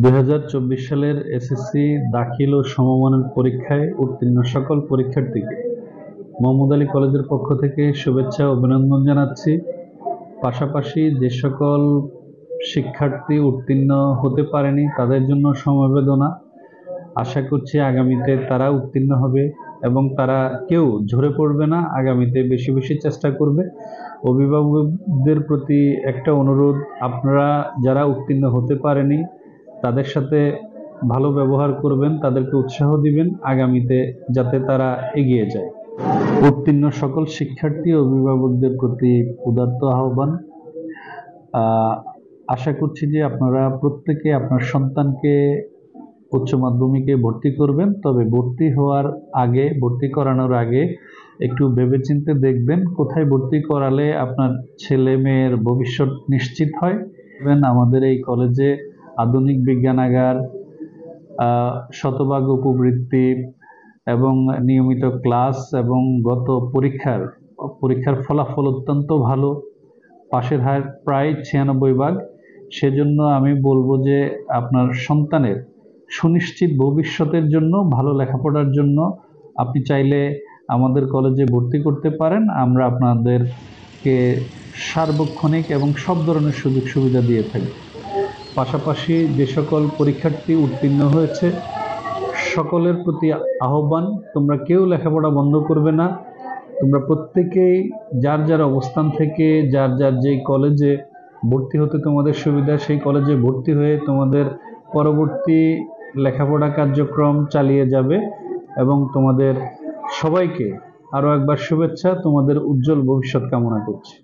2024 সালের এসএসসি দাখিল ও সমমানের পরীক্ষায় উত্তীর্ণ সকল পরীক্ষার্থীকে মোহাম্মদ আলী কলেজের পক্ষ থেকে শুভেচ্ছা ও অভিনন্দন জানাচ্ছি। পাশাপাশি যে সকল শিক্ষার্থী উত্তীর্ণ হতে পারেনি তাদের জন্য সমবেদনা। আশা করছি আগামীতে তারা উত্তীর্ণ হবে এবং তারা কেউ ঝরে পড়বে না, আগামীতে বেশি বেশি চেষ্টা করবে। অভিভাবকদের প্রতি একটা অনুরোধ, আপনারা যারা উত্তীর্ণ হতে পারেনি তাদের সাথে ভালো ব্যবহার করবেন, তাদেরকে উৎসাহ দিবেন আগামীতে যাতে তারা এগিয়ে যায়। উত্তীর্ণ সকল শিক্ষার্থী ও অভিভাবকদের প্রতি উদাত্ত আহ্বান। আশা করছি যে আপনারা প্রত্যেকে আপনার সন্তানকে উচ্চ মাধ্যমিকে ভর্তি করবেন, তবে ভর্তি করানোর আগে একটু ভেবেচিন্তে দেখবেন কোথায় ভর্তি করালে আপনার ছেলে মেয়ের ভবিষ্যৎ নিশ্চিত হয়। আমাদের এই কলেজে আধুনিক বিজ্ঞানাগার, শতভাগ উপবৃত্তি এবং নিয়মিত ক্লাস এবং গত পরীক্ষার ফলাফল অত্যন্ত ভালো, পাশের হার প্রায় 96 ভাগ। সেজন্য আমি বলবো যে আপনার সন্তানের সুনিশ্চিত ভবিষ্যতের জন্য, ভালো লেখাপড়ার জন্য আপনি চাইলে আমাদের কলেজে ভর্তি করতে পারেন। আমরা আপনাদেরকে সার্বক্ষণিক এবং সব ধরনের সুযোগ সুবিধা দিয়ে থাকি। পাশাপাশি যে সকল পরীক্ষার্থী উত্তীর্ণ হয়েছে সকলের প্রতি আহ্বান, তোমরা কেউ লেখাপড়া বন্ধ করবে না। তোমরা প্রত্যেকেই যার যার অবস্থান থেকে যার যার যেই কলেজে ভর্তি হতে তোমাদের সুবিধা সেই কলেজে ভর্তি হয়ে তোমাদের পরবর্তী লেখাপড়া কার্যক্রম চালিয়ে যাবে। এবং তোমাদের সবাইকে আরও একবার শুভেচ্ছা, তোমাদের উজ্জ্বল ভবিষ্যৎ কামনা করছি।